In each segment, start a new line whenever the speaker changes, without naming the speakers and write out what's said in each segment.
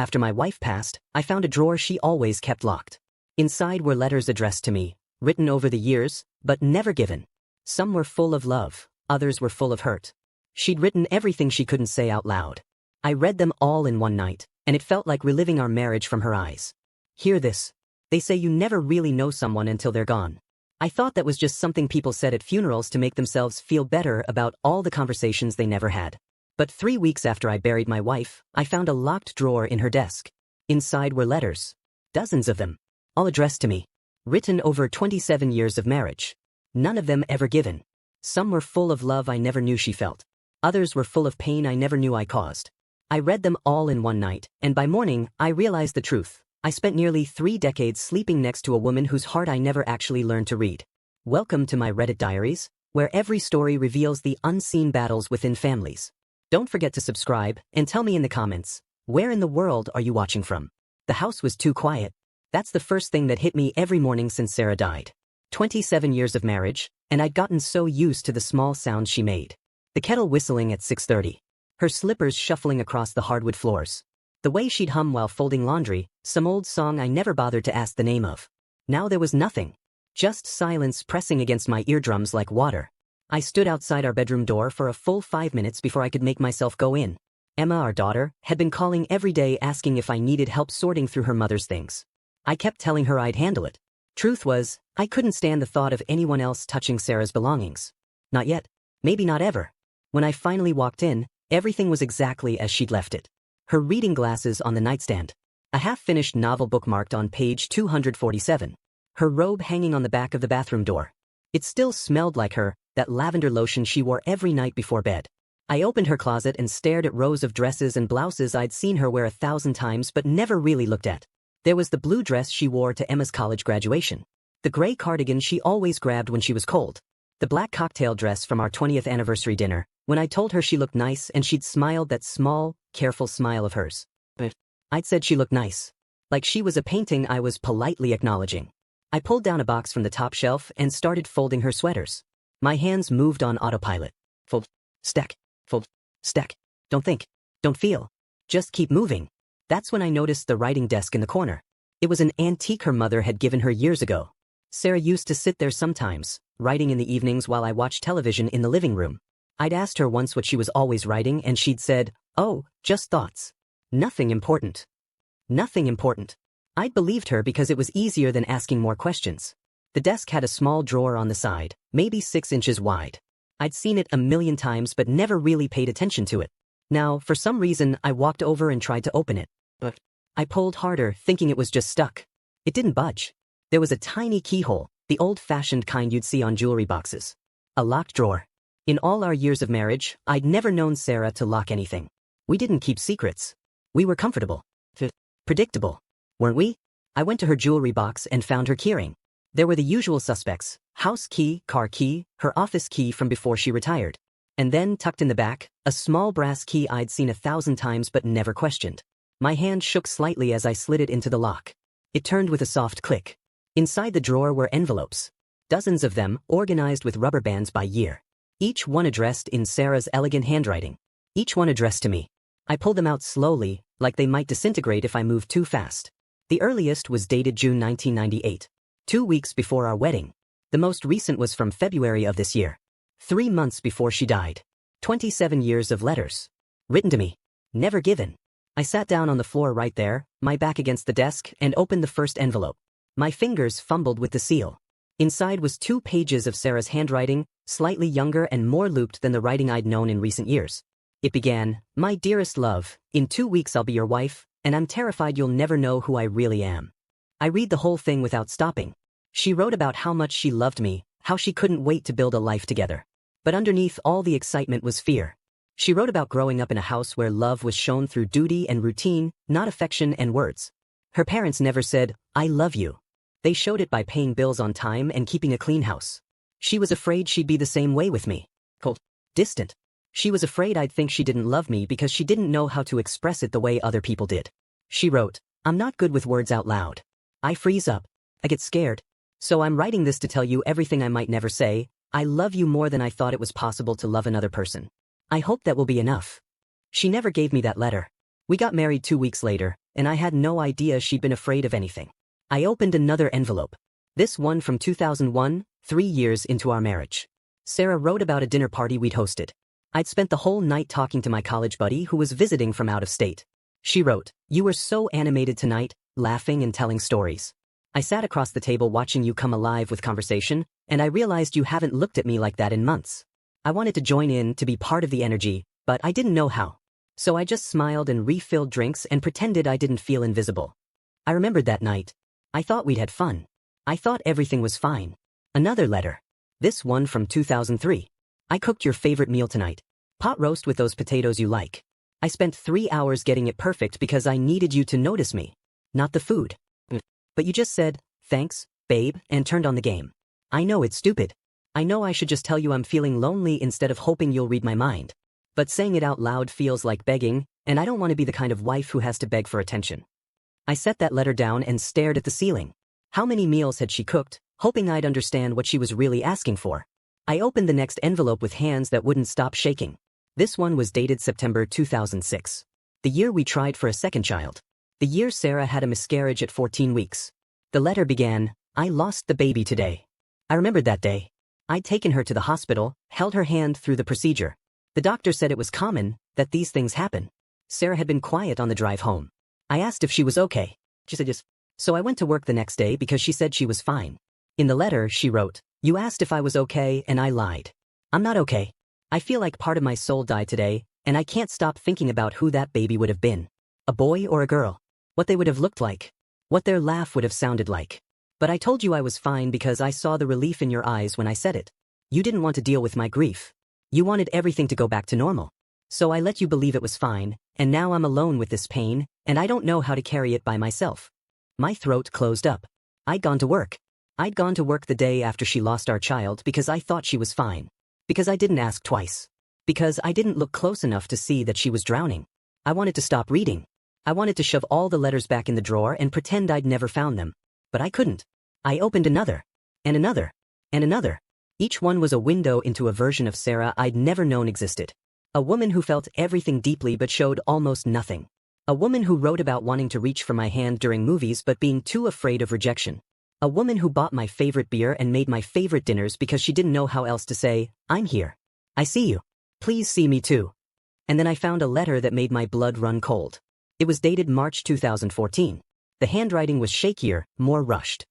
After my wife passed, I found a drawer she always kept locked. Inside were letters addressed to me, written over the years, but never given. Some were full of love, others were full of hurt. She'd written everything she couldn't say out loud. I read them all in one night, and it felt like reliving our marriage from her eyes. Hear this. They say you never really know someone until they're gone. I thought that was just something people said at funerals to make themselves feel better about all the conversations they never had. But 3 weeks after I buried my wife, I found a locked drawer in her desk. Inside were letters. Dozens of them. All addressed to me. Written over 27 years of marriage. None of them ever given. Some were full of love I never knew she felt. Others were full of pain I never knew I caused. I read them all in one night, and by morning, I realized the truth. I spent nearly 3 decades sleeping next to a woman whose heart I never actually learned to read. Welcome to my Reddit diaries, where every story reveals the unseen battles within families. Don't forget to subscribe, and tell me in the comments, where in the world are you watching from? The house was too quiet. That's the first thing that hit me every morning since Sarah died. 27 years of marriage, and I'd gotten so used to the small sounds she made. The kettle whistling at 6:30. Her slippers shuffling across the hardwood floors. The way she'd hum while folding laundry, some old song I never bothered to ask the name of. Now there was nothing. Just silence pressing against my eardrums like water. I stood outside our bedroom door for a full 5 minutes before I could make myself go in. Emma, our daughter, had been calling every day asking if I needed help sorting through her mother's things. I kept telling her I'd handle it. Truth was, I couldn't stand the thought of anyone else touching Sarah's belongings. Not yet. Maybe not ever. When I finally walked in, everything was exactly as she'd left it. Her reading glasses on the nightstand. A half-finished novel bookmarked on page 247. Her robe hanging on the back of the bathroom door. It still smelled like her, that lavender lotion she wore every night before bed. I opened her closet and stared at rows of dresses and blouses I'd seen her wear 1,000 times but never really looked at. There was the blue dress she wore to Emma's college graduation. The gray cardigan she always grabbed when she was cold. The black cocktail dress from our 20th anniversary dinner, when I told her she looked nice and she'd smiled that small, careful smile of hers. But I'd said she looked nice. Like she was a painting I was politely acknowledging. I pulled down a box from the top shelf and started folding her sweaters. My hands moved on autopilot. Fold, stack, fold, stack. Don't think, don't feel. Just keep moving. That's when I noticed the writing desk in the corner. It was an antique her mother had given her years ago. Sarah used to sit there sometimes, writing in the evenings while I watched television in the living room. I'd asked her once what she was always writing and she'd said, "Oh, just thoughts. Nothing important." Nothing important. I'd believed her because it was easier than asking more questions. The desk had a small drawer on the side, maybe 6 inches wide. I'd seen it a million times but never really paid attention to it. Now, for some reason, I walked over and tried to open it. But I pulled harder, thinking it was just stuck. It didn't budge. There was a tiny keyhole, the old-fashioned kind you'd see on jewelry boxes. A locked drawer. In all our years of marriage, I'd never known Sarah to lock anything. We didn't keep secrets. We were comfortable. Predictable. Weren't we? I went to her jewelry box and found her keyring. There were the usual suspects: house key, car key, her office key from before she retired. And then, tucked in the back, a small brass key I'd seen 1,000 times but never questioned. My hand shook slightly as I slid it into the lock. It turned with a soft click. Inside the drawer were envelopes. Dozens of them, organized with rubber bands by year. Each one addressed in Sarah's elegant handwriting. Each one addressed to me. I pulled them out slowly, like they might disintegrate if I moved too fast. The earliest was dated June 1998, 2 weeks before our wedding. The most recent was from February of this year, 3 months before she died. 27 years of letters. Written to me. Never given. I sat down on the floor right there, my back against the desk, and opened the first envelope. My fingers fumbled with the seal. Inside was 2 pages of Sarah's handwriting, slightly younger and more looped than the writing I'd known in recent years. It began, "My dearest love, in 2 weeks I'll be your wife, and I'm terrified you'll never know who I really am." I read the whole thing without stopping. She wrote about how much she loved me, how she couldn't wait to build a life together. But underneath all the excitement was fear. She wrote about growing up in a house where love was shown through duty and routine, not affection and words. Her parents never said, "I love you." They showed it by paying bills on time and keeping a clean house. She was afraid she'd be the same way with me. Cold. Distant. She was afraid I'd think she didn't love me because she didn't know how to express it the way other people did. She wrote, "I'm not good with words out loud. I freeze up. I get scared. So I'm writing this to tell you everything I might never say. I love you more than I thought it was possible to love another person. I hope that will be enough." She never gave me that letter. We got married 2 weeks later, and I had no idea she'd been afraid of anything. I opened another envelope. This one from 2001, 3 years into our marriage. Sarah wrote about a dinner party we'd hosted. I'd spent the whole night talking to my college buddy who was visiting from out of state. She wrote, "You were so animated tonight, laughing and telling stories. I sat across the table watching you come alive with conversation, and I realized you haven't looked at me like that in months. I wanted to join in, to be part of the energy, but I didn't know how. So I just smiled and refilled drinks and pretended I didn't feel invisible. I remembered that night. I thought we'd had fun. I thought everything was fine." Another letter. This one from 2003. "I cooked your favorite meal tonight. Pot roast with those potatoes you like. I spent 3 hours getting it perfect because I needed you to notice me, not the food. But you just said, 'Thanks, babe,' and turned on the game. I know it's stupid. I know I should just tell you I'm feeling lonely instead of hoping you'll read my mind. But saying it out loud feels like begging, and I don't want to be the kind of wife who has to beg for attention." I set that letter down and stared at the ceiling. How many meals had she cooked, hoping I'd understand what she was really asking for? I opened the next envelope with hands that wouldn't stop shaking. This one was dated September 2006. The year we tried for a second child. The year Sarah had a miscarriage at 14 weeks. The letter began, "I lost the baby today." I remembered that day. I'd taken her to the hospital, held her hand through the procedure. The doctor said it was common, that these things happen. Sarah had been quiet on the drive home. I asked if she was okay. She said yes. So I went to work the next day because she said she was fine. In the letter, she wrote, "You asked if I was okay and I lied. I'm not okay. I feel like part of my soul died today, and I can't stop thinking about who that baby would have been. A boy or a girl. What they would have looked like. What their laugh would have sounded like. But I told you I was fine because I saw the relief in your eyes when I said it. You didn't want to deal with my grief. You wanted everything to go back to normal. So I let you believe it was fine, and now I'm alone with this pain, and I don't know how to carry it by myself." My throat closed up. I'd gone to work. I'd gone to work the day after she lost our child because I thought she was fine. Because I didn't ask twice. Because I didn't look close enough to see that she was drowning. I wanted to stop reading. I wanted to shove all the letters back in the drawer and pretend I'd never found them. But I couldn't. I opened another. And another. And another. Each one was a window into a version of Sarah I'd never known existed. A woman who felt everything deeply but showed almost nothing. A woman who wrote about wanting to reach for my hand during movies but being too afraid of rejection. A woman who bought my favorite beer and made my favorite dinners because she didn't know how else to say, "I'm here. I see you. Please see me too." And then I found a letter that made my blood run cold. It was dated March 2014. The handwriting was shakier, more rushed.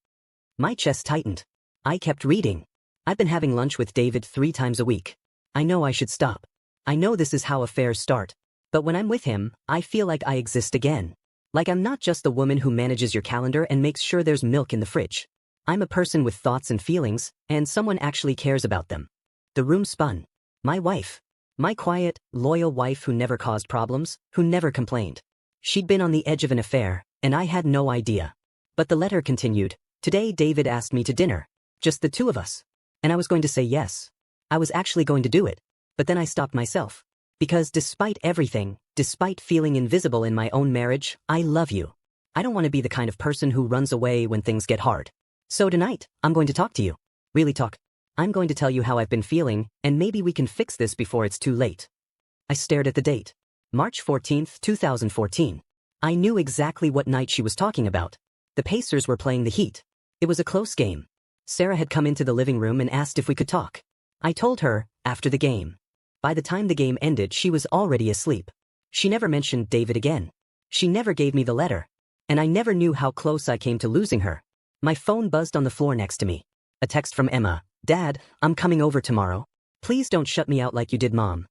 My chest tightened. I kept reading. "I've been having lunch with David 3 times a week. I know I should stop. I know this is how affairs start. But when I'm with him, I feel like I exist again. Like I'm not just the woman who manages your calendar and makes sure there's milk in the fridge. I'm a person with thoughts and feelings, and someone actually cares about them." The room spun. My wife. My quiet, loyal wife who never caused problems, who never complained. She'd been on the edge of an affair, and I had no idea. But the letter continued. "Today David asked me to dinner. Just the two of us. And I was going to say yes. I was actually going to do it. But then I stopped myself. Because despite everything, despite feeling invisible in my own marriage, I love you. I don't want to be the kind of person who runs away when things get hard. So tonight, I'm going to talk to you. Really talk. I'm going to tell you how I've been feeling, and maybe we can fix this before it's too late." I stared at the date. March 14th, 2014. I knew exactly what night she was talking about. The Pacers were playing the Heat. It was a close game. Sarah had come into the living room and asked if we could talk. I told her, after the game. By the time the game ended, she was already asleep. She never mentioned David again. She never gave me the letter. And I never knew how close I came to losing her. My phone buzzed on the floor next to me. A text from Emma. "Dad, I'm coming over tomorrow. Please don't shut me out like you did Mom."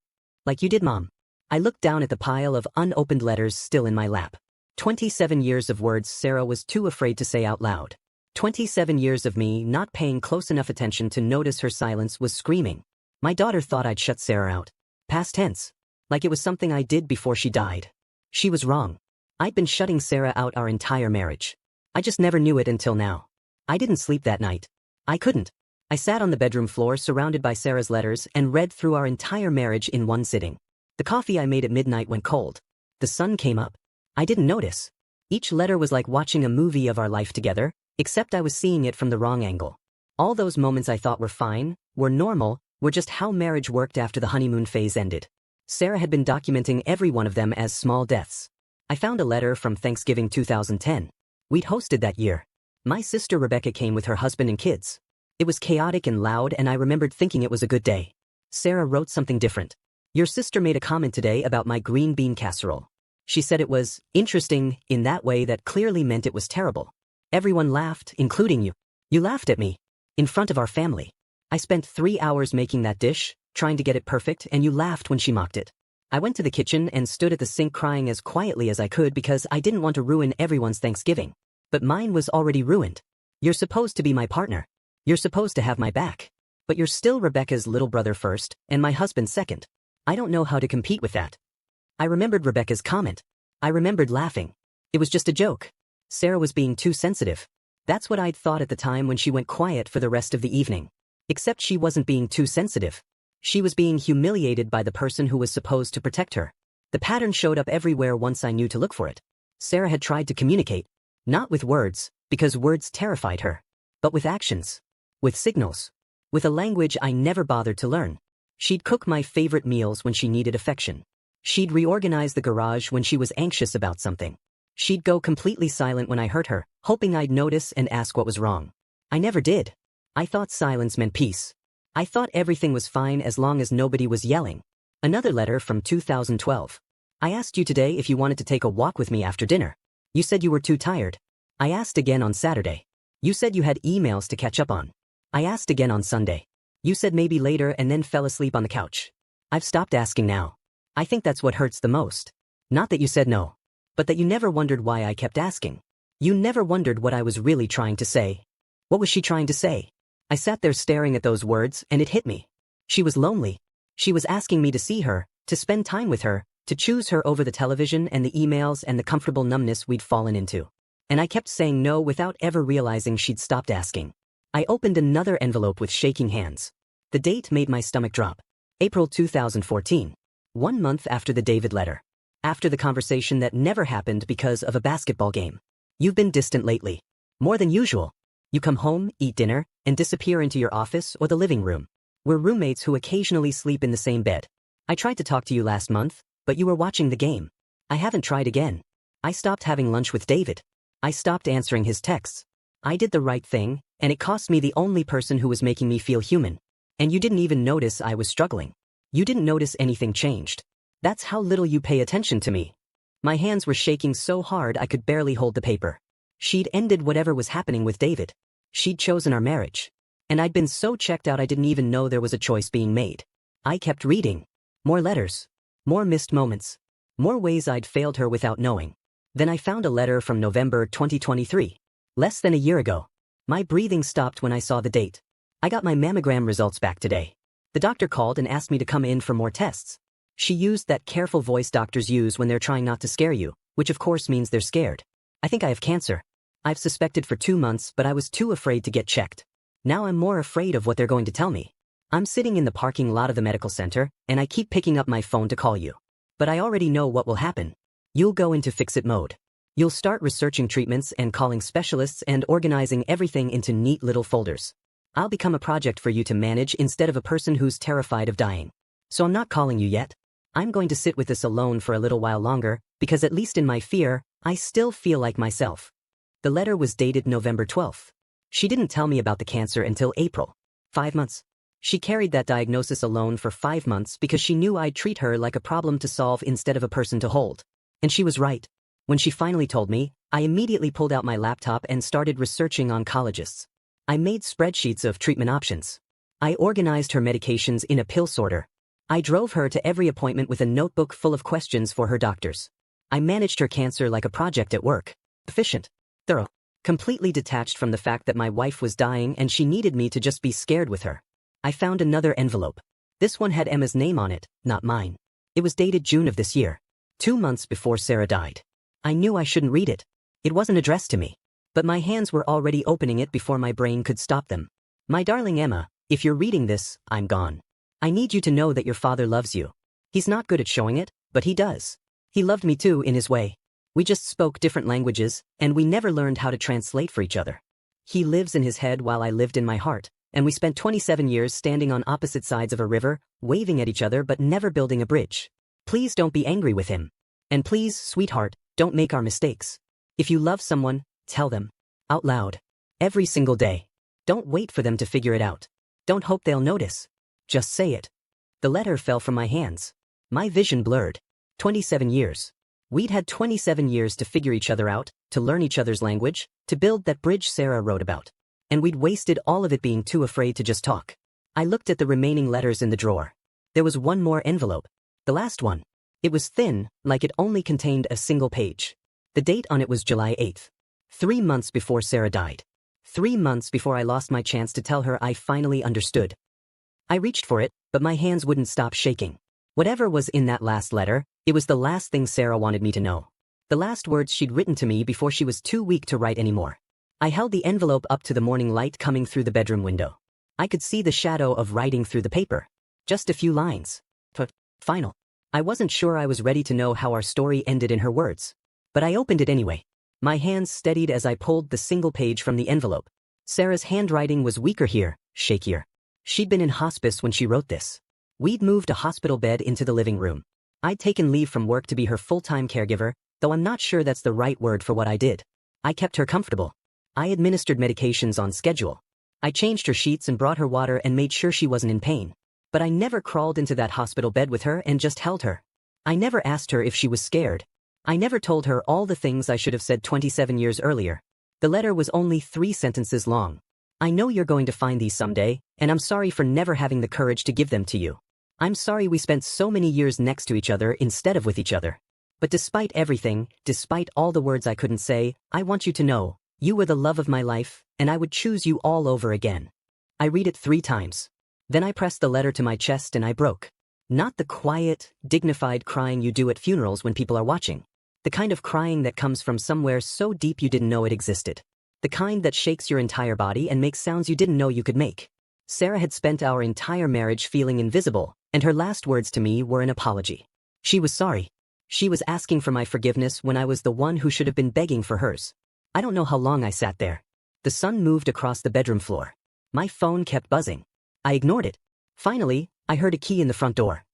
Like you did Mom. I looked down at the pile of unopened letters still in my lap. 27 years of words Sarah was too afraid to say out loud. 27 years of me not paying close enough attention to notice her silence was screaming. My daughter thought I'd shut Sarah out. Past tense. Like it was something I did before she died. She was wrong. I'd been shutting Sarah out our entire marriage. I just never knew it until now. I didn't sleep that night. I couldn't. I sat on the bedroom floor surrounded by Sarah's letters and read through our entire marriage in one sitting. The coffee I made at midnight went cold. The sun came up. I didn't notice. Each letter was like watching a movie of our life together, except I was seeing it from the wrong angle. All those moments I thought were fine, were normal, were just how marriage worked after the honeymoon phase ended. Sarah had been documenting every one of them as small deaths. I found a letter from Thanksgiving 2010. We'd hosted that year. My sister Rebecca came with her husband and kids. It was chaotic and loud, and I remembered thinking it was a good day. Sarah wrote something different. Your sister made a comment today about my green bean casserole. She said it was interesting in that way that clearly meant it was terrible. Everyone laughed, including you. You laughed at me. In front of our family. I spent 3 hours making that dish, trying to get it perfect, and you laughed when she mocked it. I went to the kitchen and stood at the sink crying as quietly as I could because I didn't want to ruin everyone's Thanksgiving. But mine was already ruined. You're supposed to be my partner. You're supposed to have my back. But you're still Rebecca's little brother first, and my husband second. I don't know how to compete with that. I remembered Rebecca's comment. I remembered laughing. It was just a joke. Sarah was being too sensitive. That's what I'd thought at the time when she went quiet for the rest of the evening. Except she wasn't being too sensitive. She was being humiliated by the person who was supposed to protect her. The pattern showed up everywhere once I knew to look for it. Sarah had tried to communicate. Not with words, because words terrified her. But with actions. With signals. With a language I never bothered to learn. She'd cook my favorite meals when she needed affection. She'd reorganize the garage when she was anxious about something. She'd go completely silent when I hurt her, hoping I'd notice and ask what was wrong. I never did. I thought silence meant peace. I thought everything was fine as long as nobody was yelling. Another letter from 2012. I asked you today if you wanted to take a walk with me after dinner. You said you were too tired. I asked again on Saturday. You said you had emails to catch up on. I asked again on Sunday. You said maybe later and then fell asleep on the couch. I've stopped asking now. I think that's what hurts the most. Not that you said no, but that you never wondered why I kept asking. You never wondered what I was really trying to say. What was she trying to say? I sat there staring at those words, and it hit me. She was lonely. She was asking me to see her, to spend time with her, to choose her over the television and the emails and the comfortable numbness we'd fallen into. And I kept saying no without ever realizing she'd stopped asking. I opened another envelope with shaking hands. The date made my stomach drop. April 2014. 1 month after the David letter. After the conversation that never happened because of a basketball game. You've been distant lately. More than usual. You come home, eat dinner, and disappear into your office or the living room. We're roommates who occasionally sleep in the same bed. I tried to talk to you last month, but you were watching the game. I haven't tried again. I stopped having lunch with David. I stopped answering his texts. I did the right thing, and it cost me the only person who was making me feel human. And you didn't even notice I was struggling. You didn't notice anything changed. That's how little you pay attention to me. My hands were shaking so hard I could barely hold the paper. She'd ended whatever was happening with David. She'd chosen our marriage. And I'd been so checked out I didn't even know there was a choice being made. I kept reading. More letters. More missed moments. More ways I'd failed her without knowing. Then I found a letter from November 2023. Less than a year ago. My breathing stopped when I saw the date. I got my mammogram results back today. The doctor called and asked me to come in for more tests. She used that careful voice doctors use when they're trying not to scare you, which of course means they're scared. I think I have cancer. I've suspected for 2 months, but I was too afraid to get checked. Now I'm more afraid of what they're going to tell me. I'm sitting in the parking lot of the medical center, and I keep picking up my phone to call you. But I already know what will happen. You'll go into fix-it mode. You'll start researching treatments and calling specialists and organizing everything into neat little folders. I'll become a project for you to manage instead of a person who's terrified of dying. So I'm not calling you yet. I'm going to sit with this alone for a little while longer, because at least in my fear, I still feel like myself. The letter was dated November 12th. She didn't tell me about the cancer until April. 5 months. She carried that diagnosis alone for 5 months because she knew I'd treat her like a problem to solve instead of a person to hold. And she was right. When she finally told me, I immediately pulled out my laptop and started researching oncologists. I made spreadsheets of treatment options. I organized her medications in a pill sorter. I drove her to every appointment with a notebook full of questions for her doctors. I managed her cancer like a project at work. Efficient. Thorough. Completely detached from the fact that my wife was dying and she needed me to just be scared with her. I found another envelope. This one had Emma's name on it, not mine. It was dated June of this year. 2 months before Sarah died. I knew I shouldn't read it. It wasn't addressed to me. But my hands were already opening it before my brain could stop them. My darling Emma, if you're reading this, I'm gone. I need you to know that your father loves you. He's not good at showing it, but he does. He loved me too in his way. We just spoke different languages, and we never learned how to translate for each other. He lives in his head while I lived in my heart, and we spent 27 years standing on opposite sides of a river, waving at each other but never building a bridge. Please don't be angry with him. And please, sweetheart, Don't make our mistakes. If you love someone, tell them. Out loud. Every single day. Don't wait for them to figure it out. Don't hope they'll notice. Just say it. The letter fell from my hands. My vision blurred. 27 years. We'd had 27 years to figure each other out, to learn each other's language, to build that bridge Sarah wrote about. And we'd wasted all of it being too afraid to just talk. I looked at the remaining letters in the drawer. There was one more envelope. The last one. It was thin, like it only contained a single page. The date on it was July 8th. 3 months before Sarah died. 3 months before I lost my chance to tell her I finally understood. I reached for it, but my hands wouldn't stop shaking. Whatever was in that last letter, it was the last thing Sarah wanted me to know. The last words she'd written to me before she was too weak to write anymore. I held the envelope up to the morning light coming through the bedroom window. I could see the shadow of writing through the paper. Just a few lines. Final. I wasn't sure I was ready to know how our story ended in her words. But I opened it anyway. My hands steadied as I pulled the single page from the envelope. Sarah's handwriting was weaker here, shakier. She'd been in hospice when she wrote this. We'd moved a hospital bed into the living room. I'd taken leave from work to be her full-time caregiver, though I'm not sure that's the right word for what I did. I kept her comfortable. I administered medications on schedule. I changed her sheets and brought her water and made sure she wasn't in pain. But I never crawled into that hospital bed with her and just held her. I never asked her if she was scared. I never told her all the things I should have said 27 years earlier. The letter was only 3 sentences long. I know you're going to find these someday, and I'm sorry for never having the courage to give them to you. I'm sorry we spent so many years next to each other instead of with each other. But despite everything, despite all the words I couldn't say, I want you to know, you were the love of my life, and I would choose you all over again. I read it 3 times. Then I pressed the letter to my chest and I broke. Not the quiet, dignified crying you do at funerals when people are watching. The kind of crying that comes from somewhere so deep you didn't know it existed. The kind that shakes your entire body and makes sounds you didn't know you could make. Sarah had spent our entire marriage feeling invisible, and her last words to me were an apology. She was sorry. She was asking for my forgiveness when I was the one who should have been begging for hers. I don't know how long I sat there. The sun moved across the bedroom floor. My phone kept buzzing. I ignored it. Finally, I heard a key in the front door.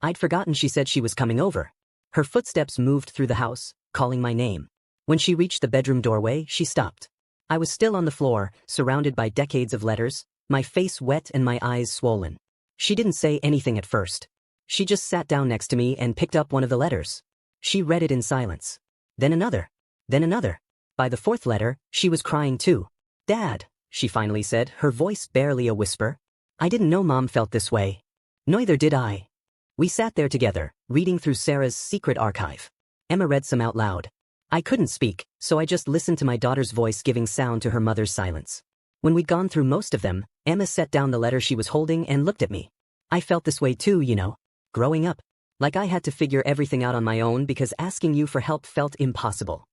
I'd forgotten she said she was coming over. Her footsteps moved through the house, calling my name. When she reached the bedroom doorway, she stopped. I was still on the floor, surrounded by decades of letters, my face wet and my eyes swollen. She didn't say anything at first. She just sat down next to me and picked up one of the letters. She read it in silence. Then another. Then another. By the 4th letter, she was crying too. "Dad," she finally said, her voice barely a whisper. I didn't know Mom felt this way. Neither did I. We sat there together, reading through Sarah's secret archive. Emma read some out loud. I couldn't speak, so I just listened to my daughter's voice giving sound to her mother's silence. When we'd gone through most of them, Emma set down the letter she was holding and looked at me. I felt this way too, you know. Growing up. Like I had to figure everything out on my own because asking you for help felt impossible.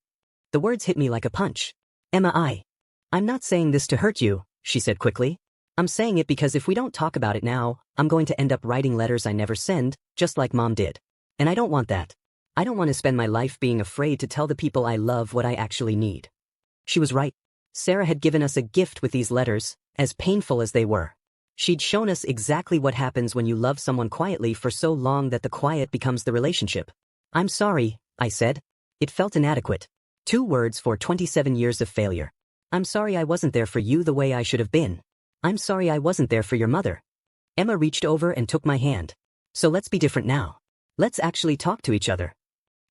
The words hit me like a punch. Emma, I'm not saying this to hurt you, she said quickly. I'm saying it because if we don't talk about it now, I'm going to end up writing letters I never send, just like Mom did. And I don't want that. I don't want to spend my life being afraid to tell the people I love what I actually need. She was right. Sarah had given us a gift with these letters, as painful as they were. She'd shown us exactly what happens when you love someone quietly for so long that the quiet becomes the relationship. I'm sorry, I said. It felt inadequate. 2 words for 27 years of failure. I'm sorry I wasn't there for you the way I should have been. I'm sorry I wasn't there for your mother. Emma reached over and took my hand. So let's be different now. Let's actually talk to each other.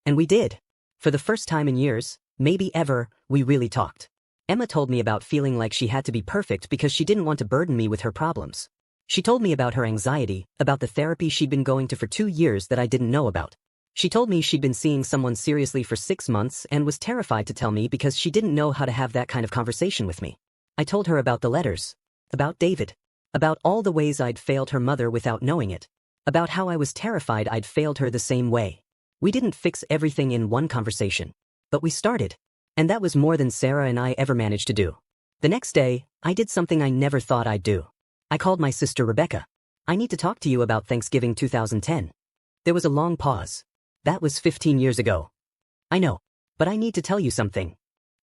And we did. For the first time in years, maybe ever, we really talked. Emma told me about feeling like she had to be perfect because she didn't want to burden me with her problems. She told me about her anxiety, about the therapy she'd been going to for 2 years that I didn't know about. She told me she'd been seeing someone seriously for 6 months and was terrified to tell me because she didn't know how to have that kind of conversation with me. I told her about the letters. About David. About all the ways I'd failed her mother without knowing it. About how I was terrified I'd failed her the same way. We didn't fix everything in one conversation. But we started. And that was more than Sarah and I ever managed to do. The next day, I did something I never thought I'd do. I called my sister Rebecca. I need to talk to you about Thanksgiving 2010. There was a long pause. That was 15 years ago. I know. But I need to tell you something.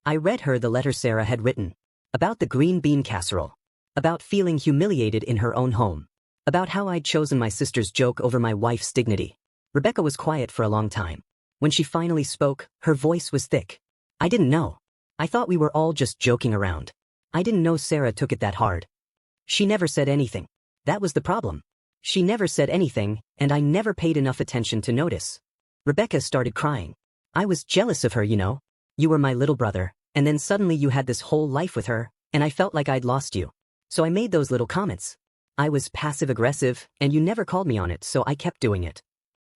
I read her the letter Sarah had written. About the green bean casserole. About feeling humiliated in her own home. About how I'd chosen my sister's joke over my wife's dignity. Rebecca was quiet for a long time. When she finally spoke, her voice was thick. I didn't know. I thought we were all just joking around. I didn't know Sarah took it that hard. She never said anything. That was the problem. She never said anything, and I never paid enough attention to notice. Rebecca started crying. I was jealous of her, you know. You were my little brother, and then suddenly you had this whole life with her, and I felt like I'd lost you. So I made those little comments. I was passive-aggressive, and you never called me on it, so I kept doing it.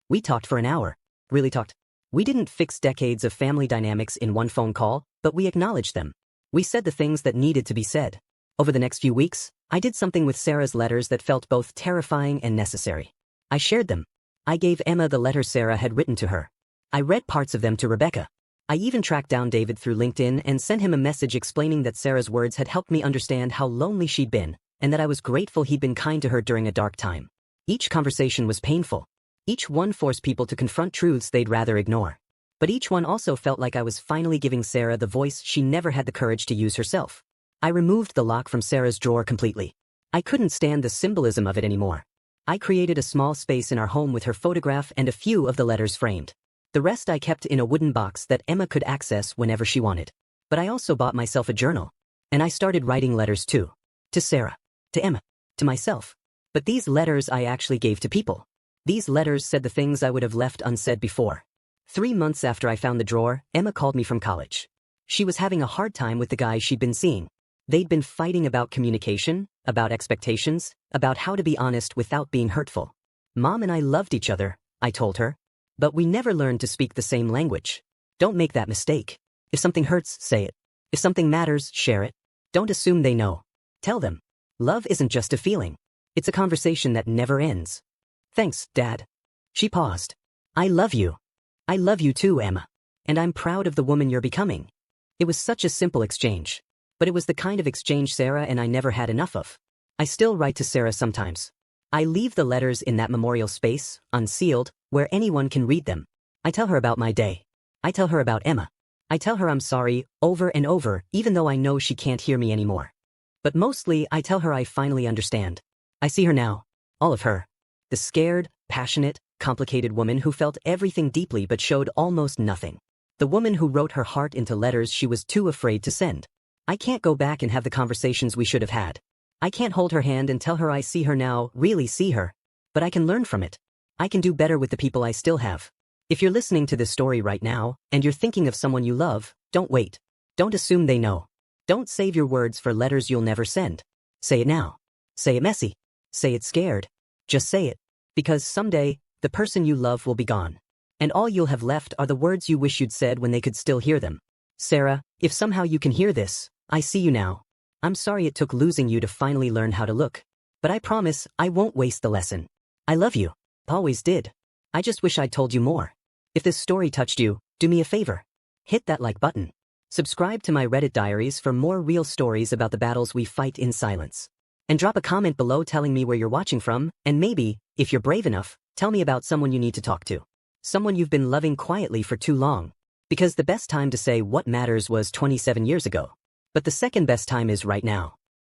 We talked for an hour. Really talked. We didn't fix decades of family dynamics in one phone call, but we acknowledged them. We said the things that needed to be said. Over the next few weeks, I did something with Sarah's letters that felt both terrifying and necessary. I shared them. I gave Emma the letters Sarah had written to her. I read parts of them to Rebecca. I even tracked down David through LinkedIn and sent him a message explaining that Sarah's words had helped me understand how lonely she'd been, and that I was grateful he'd been kind to her during a dark time. Each conversation was painful. Each one forced people to confront truths they'd rather ignore. But each one also felt like I was finally giving Sarah the voice she never had the courage to use herself. I removed the lock from Sarah's drawer completely. I couldn't stand the symbolism of it anymore. I created a small space in our home with her photograph and a few of the letters framed. The rest I kept in a wooden box that Emma could access whenever she wanted. But I also bought myself a journal. And I started writing letters too. To Sarah. To Emma. To myself. But these letters I actually gave to people. These letters said the things I would have left unsaid before. 3 months after I found the drawer, Emma called me from college. She was having a hard time with the guy she'd been seeing. They'd been fighting about communication, about expectations, about how to be honest without being hurtful. Mom and I loved each other, I told her. But we never learned to speak the same language. Don't make that mistake. If something hurts, say it. If something matters, share it. Don't assume they know. Tell them. Love isn't just a feeling. It's a conversation that never ends. Thanks, Dad. She paused. I love you. I love you too, Emma. And I'm proud of the woman you're becoming. It was such a simple exchange. But it was the kind of exchange Sarah and I never had enough of. I still write to Sarah sometimes. I leave the letters in that memorial space, unsealed, where anyone can read them. I tell her about my day. I tell her about Emma. I tell her I'm sorry, over and over, even though I know she can't hear me anymore. But mostly, I tell her I finally understand. I see her now. All of her. The scared, passionate, complicated woman who felt everything deeply but showed almost nothing. The woman who wrote her heart into letters she was too afraid to send. I can't go back and have the conversations we should have had. I can't hold her hand and tell her I see her now, really see her. But I can learn from it. I can do better with the people I still have. If you're listening to this story right now, and you're thinking of someone you love, don't wait. Don't assume they know. Don't save your words for letters you'll never send. Say it now. Say it messy. Say it scared. Just say it. Because someday, the person you love will be gone. And all you'll have left are the words you wish you'd said when they could still hear them. Sarah, if somehow you can hear this, I see you now. I'm sorry it took losing you to finally learn how to look. But I promise I won't waste the lesson. I love you. Always did. I just wish I'd told you more. If this story touched you, do me a favor. Hit that like button. Subscribe to my Reddit diaries for more real stories about the battles we fight in silence. And drop a comment below telling me where you're watching from, and maybe, if you're brave enough, tell me about someone you need to talk to. Someone you've been loving quietly for too long. Because the best time to say what matters was 27 years ago. But the second best time is right now.